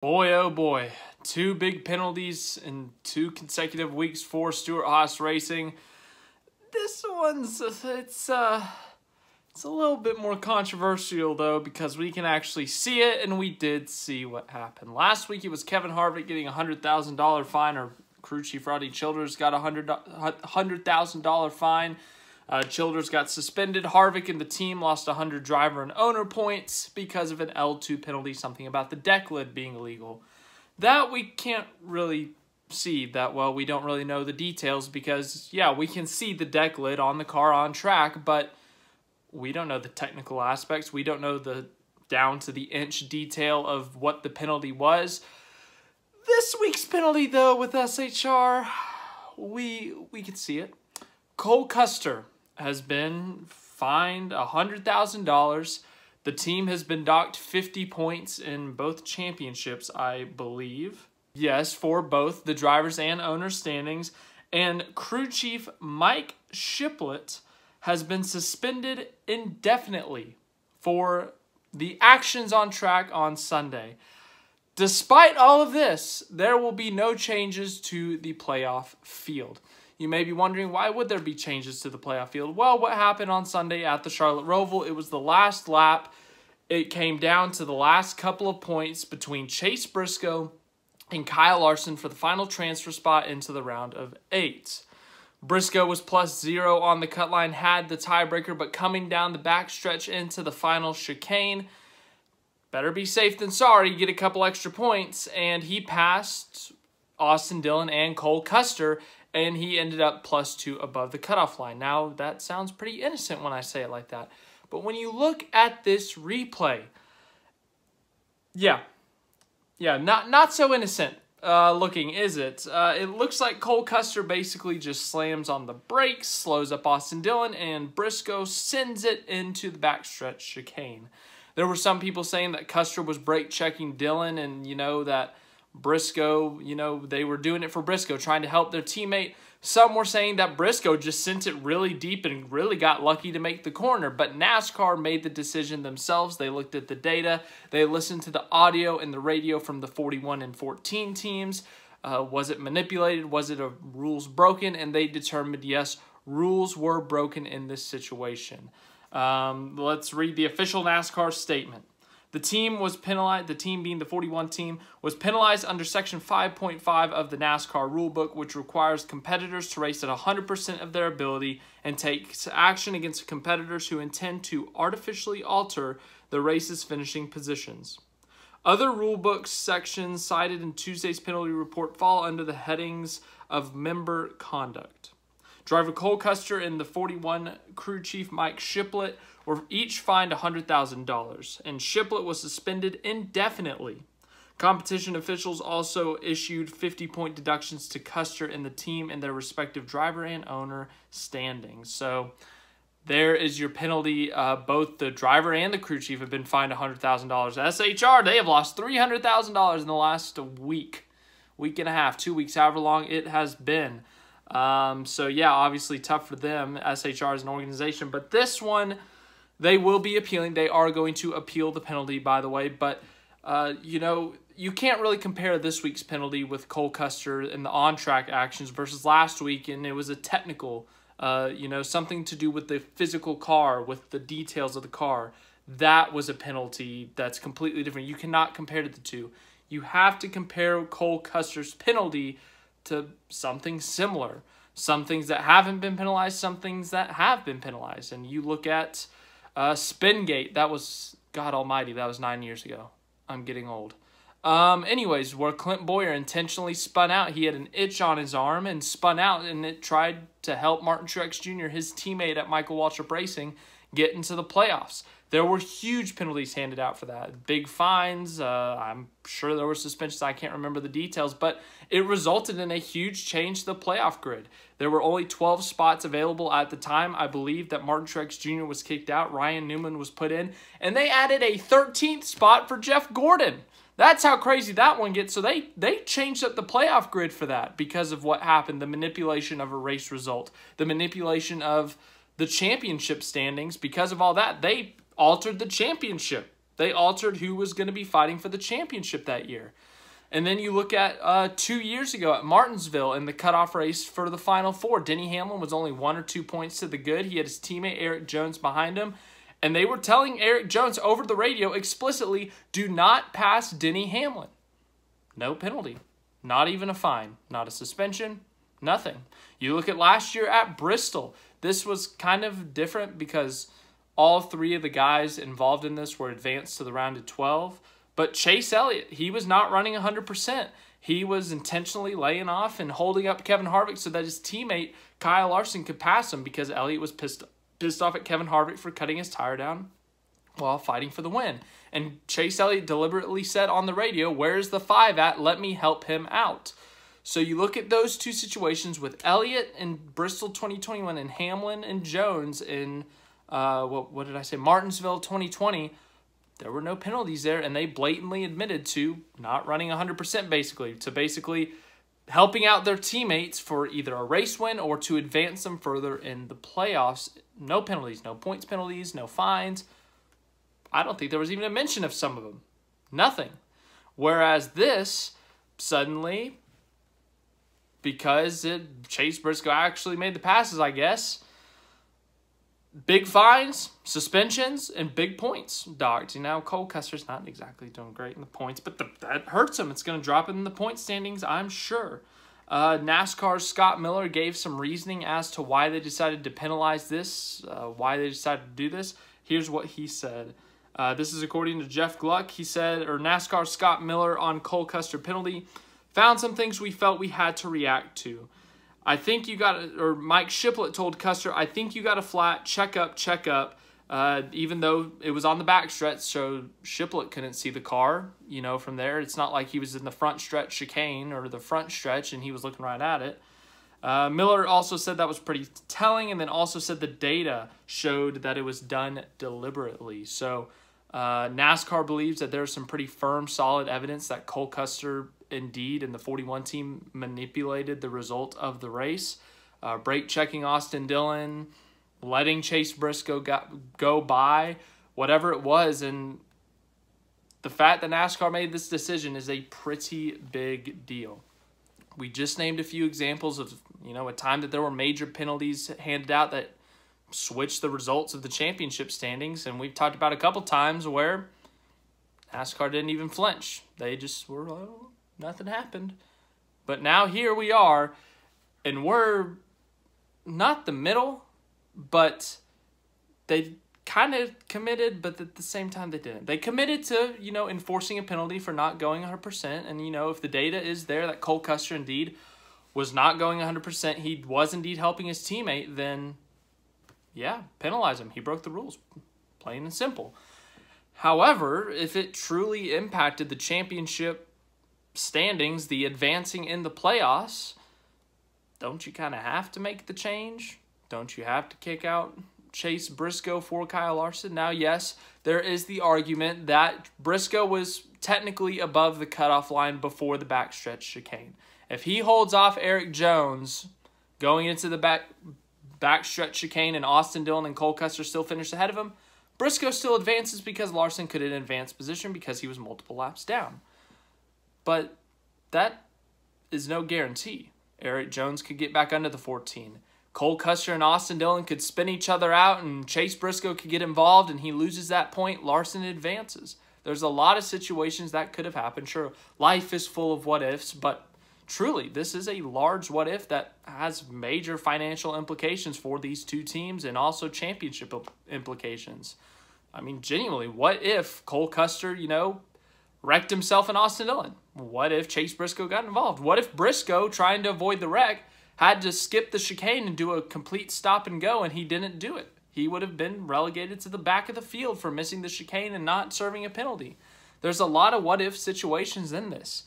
Boy, oh boy, two big penalties in 2 consecutive weeks for Stewart-Haas Racing. This one's, it's a little bit more controversial though, because we can actually see it, and we did see what happened. Last week it was Kevin Harvick getting a $100,000 fine, or crew chief Rodney Childers got a $100,000 fine. Childers got suspended. Harvick and the team lost 100 driver and owner points because of an L2 penalty, something about the deck lid being illegal. That we can't really see that well. We don't really know the details because, yeah, we can see the deck lid on the car on track, but we don't know the technical aspects. We don't know the down to the inch detail of what the penalty was. This week's penalty, though, with SHR, we can see it. Cole Custer has been fined $100,000. The team has been docked 50 points in both championships, I believe. Yes, for both the drivers and owners standings. And crew chief Mike Shiplett has been suspended indefinitely for the actions on track on Sunday. Despite all of this, there will be no changes to the playoff field. You may be wondering, why would there be changes to the playoff field? Well, what happened on Sunday at the Charlotte Roval, it was the last lap. It came down to the last couple of points between Chase Briscoe and Kyle Larson for the final transfer spot into the round of 8. Briscoe was +0 on the cut line, had the tiebreaker, but coming down the backstretch into the final chicane, better be safe than sorry, get a couple extra points, and he passed Austin Dillon and Cole Custer, and he ended up +2 above the cutoff line. Now, that sounds pretty innocent when I say it like that. But when you look at this replay, yeah, not so innocent looking, is it? It looks like Cole Custer basically just slams on the brakes, slows up Austin Dillon, and Briscoe sends it into the backstretch chicane. There were some people saying that Custer was brake checking Dillon, and, that Briscoe, they were doing it for Briscoe, trying to help their teammate. Some were saying that Briscoe just sent it really deep and really got lucky to make the corner. But NASCAR made the decision themselves. They looked at the data. They listened to the audio and the radio from the 41 and 14 teams. Was it manipulated? Was it a rules broken? And they determined, yes, rules were broken in this situation. Let's read the official NASCAR statement. The team was penalized, the team being the 41 team, was penalized under Section 5.5 of the NASCAR rulebook, which requires competitors to race at 100% of their ability and takes action against competitors who intend to artificially alter the race's finishing positions. Other rulebook sections cited in Tuesday's penalty report fall under the headings of member conduct. Driver Cole Custer and the 41 crew chief Mike Shiplett were each fined $100,000, and Shiplett was suspended indefinitely. Competition officials also issued 50-point deductions to Custer and the team in their respective driver and owner standings. So there is your penalty. Both the driver and the crew chief have been fined $100,000. SHR, they have lost $300,000 in the last week and a half, 2 weeks, however long it has been. So yeah, obviously tough for them, SHR as an organization, but this one, they will be appealing. They are going to appeal the penalty, by the way, but, you can't really compare this week's penalty with Cole Custer and the on-track actions versus last week, and it was a technical, something to do with the physical car, with the details of the car. That was a penalty that's completely different. You cannot compare the two. You have to compare Cole Custer's penalty to something similar. Some things that haven't been penalized, some things that have been penalized. And you look at Spingate, that was, God almighty, that was 9 years ago. I'm getting old. Anyways, where Clint Boyer intentionally spun out. He had an itch on his arm and spun out, and it tried to help Martin Truex Jr., his teammate at Michael Waltrip Racing, get into the playoffs. There were huge penalties handed out for that. Big fines. I'm sure there were suspensions. I can't remember the details, but it resulted in a huge change to the playoff grid. There were only 12 spots available at the time. I believe that Martin Truex Jr. was kicked out. Ryan Newman was put in, and they added a 13th spot for Jeff Gordon. That's how crazy that one gets. So they changed up the playoff grid for that because of what happened, the manipulation of a race result, the manipulation of the championship standings. Because of all that, they altered the championship. They altered who was going to be fighting for the championship that year. And then you look at 2 years ago at Martinsville in the cutoff race for the Final Four. Denny Hamlin was only 1 or 2 points to the good. He had his teammate Eric Jones behind him. And they were telling Eric Jones over the radio explicitly, do not pass Denny Hamlin. No penalty. Not even a fine. Not a suspension. Nothing. You look at last year at Bristol. This was kind of different because all 3 of the guys involved in this were advanced to the round of 12. But Chase Elliott, he was not running 100%. He was intentionally laying off and holding up Kevin Harvick so that his teammate Kyle Larson could pass him because Elliott was pissed off at Kevin Harvick for cutting his tire down while fighting for the win. And Chase Elliott deliberately said on the radio, "Where's the 5 at? Let me help him out." So you look at those 2 situations with Elliott in Bristol 2021 and Hamlin and Jones in, what did I say, Martinsville 2020. There were no penalties there, and they blatantly admitted to not running 100% basically helping out their teammates for either a race win or to advance them further in the playoffs. No penalties, no points penalties, no fines. I don't think there was even a mention of some of them. Nothing. Whereas this, suddenly, because Chase Briscoe actually made the passes, I guess, big fines, suspensions, and big points docked. You know, Cole Custer's not exactly doing great in the points, but that hurts him. It's going to drop him in the point standings, I'm sure. NASCAR's Scott Miller gave some reasoning as to why they decided to penalize this, why they decided to do this. Here's what he said. This is according to Jeff Gluck. He said, NASCAR's Scott Miller on Cole Custer penalty found some things we felt we had to react to. I think you got, or Mike Shiplett told Custer, I think you got a flat, check up, even though it was on the back stretch, so Shiplett couldn't see the car, you know, from there. It's not like he was in the front stretch chicane or the front stretch and he was looking right at it. Miller also said that was pretty telling, and then also said the data showed that it was done deliberately. So NASCAR believes that there's some pretty firm, solid evidence that Cole Custer indeed and the 41 team manipulated the result of the race. Brake checking Austin Dillon, letting Chase Briscoe go by, whatever it was. And the fact that NASCAR made this decision is a pretty big deal. We just named a few examples of, you know, a time that there were major penalties handed out that switched the results of the championship standings. And we've talked about a couple times where NASCAR didn't even flinch. They just were, oh, nothing happened. But now here we are, and we're not the middle, but they kind of committed, but at the same time they didn't. They committed to, you know, enforcing a penalty for not going 100%. And, you know, if the data is there that Cole Custer indeed was not going 100%, he was indeed helping his teammate, then, yeah, penalize him. He broke the rules, plain and simple. However, if it truly impacted the championship standings, the advancing in the playoffs, don't you kind of have to make the change? Don't you have to kick out Chase Briscoe for Kyle Larson? Now, yes, there is the argument that Briscoe was technically above the cutoff line before the backstretch chicane. If he holds off Eric Jones going into the backstretch chicane and Austin Dillon and Cole Custer still finish ahead of him, Briscoe still advances because Larson could in advanced position because he was multiple laps down. But that is no guarantee. Eric Jones could get back under the 14. Cole Custer and Austin Dillon could spin each other out, and Chase Briscoe could get involved, and he loses that point. Larson advances. There's a lot of situations that could have happened. Sure, life is full of what-ifs, but truly, this is a large what-if that has major financial implications for these two teams and also championship implications. I mean, genuinely, what if Cole Custer, you know, wrecked himself in Austin Dillon? What if Chase Briscoe got involved? What if Briscoe, trying to avoid the wreck, had to skip the chicane and do a complete stop and go, and he didn't do it? He would have been relegated to the back of the field for missing the chicane and not serving a penalty. There's a lot of what-if situations in this.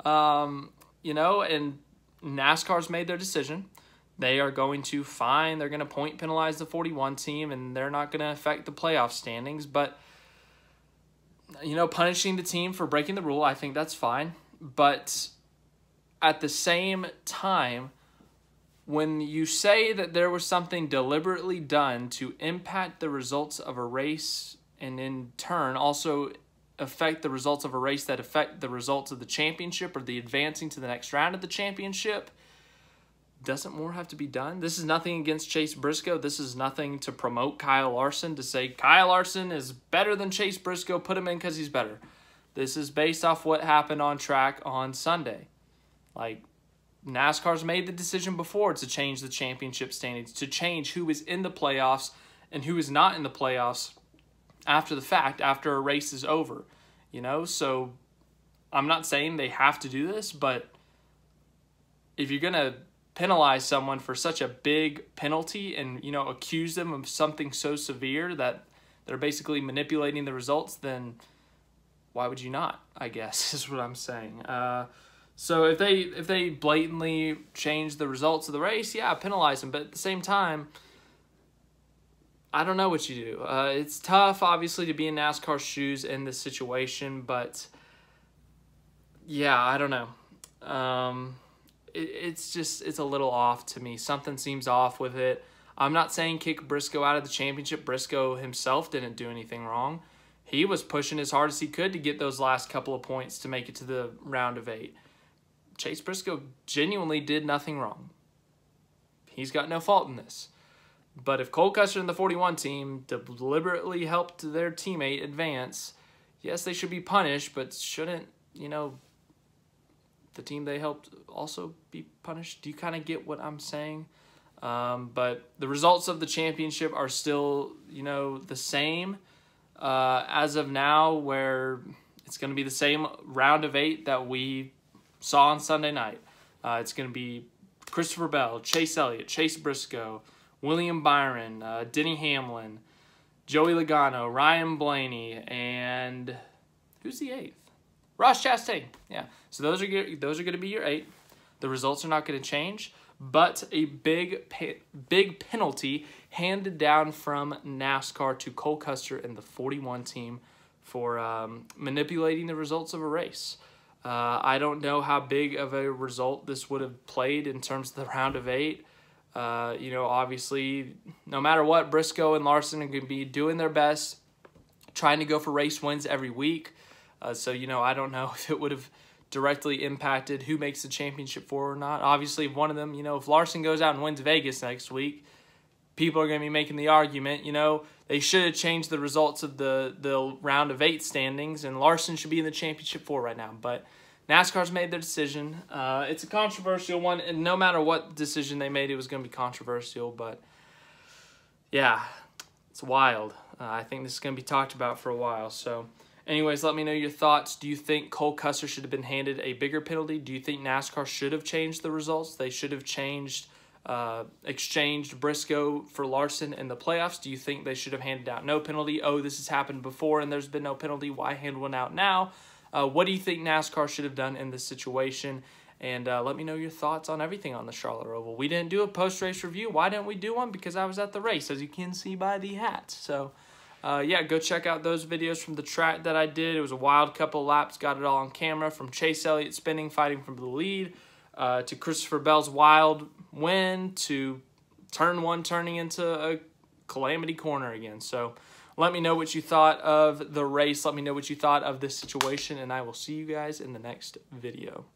You know, and NASCAR's made their decision. They are going to fine, they're going to point penalize the 41 team, and they're not going to affect the playoff standings. But, you know, punishing the team for breaking the rule, I think that's fine. But at the same time, when you say that there was something deliberately done to impact the results of a race and in turn also affect the results of a race that affect the results of the championship or the advancing to the next round of the championship, doesn't more have to be done? This is nothing against Chase Briscoe. This is nothing to promote Kyle Larson, to say Kyle Larson is better than Chase Briscoe, put him in because he's better. This is based off what happened on track on Sunday. Like, NASCAR's made the decision before to change the championship standings, to change who is in the playoffs and who is not in the playoffs after the fact, after a race is over. You know, so I'm not saying they have to do this, but if you're going to penalize someone for such a big penalty and, you know, accuse them of something so severe that they're basically manipulating the results, then why would you not, I guess, is what I'm saying. So if they blatantly change the results of the race, yeah, penalize them. But at the same time, I don't know what you do. It's tough, obviously, to be in NASCAR's shoes in this situation, but yeah, I don't know. It's a little off to me. Something seems off with it. I'm not saying kick Briscoe out of the championship. Briscoe himself didn't do anything wrong. He was pushing as hard as he could to get those last couple of points to make it to the round of 8. Chase Briscoe genuinely did nothing wrong. He's got no fault in this. But if Cole Custer and the 41 team deliberately helped their teammate advance, yes, they should be punished, but shouldn't, you know, the team they helped also be punished? Do you kind of get what I'm saying? But the results of the championship are still, you know, the same as of now, where it's going to be the same round of 8 that we saw on Sunday night. It's going to be Christopher Bell, Chase Elliott, Chase Briscoe, William Byron, Denny Hamlin, Joey Logano, Ryan Blaney, and who's the 8th? Ross Chastain. Yeah. So those are going to be your 8. The results are not going to change, but a big penalty handed down from NASCAR to Cole Custer and the 41 team for manipulating the results of a race. I don't know how big of a result this would have played in terms of the round of 8. You know, obviously, no matter what, Briscoe and Larson are going to be doing their best, trying to go for race wins every week. So, you know, I don't know if it would have directly impacted who makes the championship 4 or not. Obviously, if one of them, you know, if Larson goes out and wins Vegas next week, people are going to be making the argument, you know, they should have changed the results of the round of 8 standings, and Larson should be in the championship 4 right now. But NASCAR's made their decision. It's a controversial one, and no matter what decision they made, it was going to be controversial. But, yeah, it's wild. I think this is going to be talked about for a while. So, anyways, let me know your thoughts. Do you think Cole Custer should have been handed a bigger penalty? Do you think NASCAR should have changed the results? They should have exchanged Briscoe for Larson in the playoffs? Do you think they should have handed out no penalty? Oh, this has happened before and there's been no penalty. Why hand one out now? What do you think NASCAR should have done in this situation? And let me know your thoughts on everything on the Charlotte Roval. We didn't do a post-race review. Why didn't we do one? Because I was at the race, as you can see by the hat. So, yeah, go check out those videos from the track that I did. It was a wild couple of laps. Got it all on camera, from Chase Elliott spinning, fighting from the lead, to Christopher Bell's wild win, to turn 1 turning into a calamity corner again. So let me know what you thought of the race. Let me know what you thought of this situation, and I will see you guys in the next video.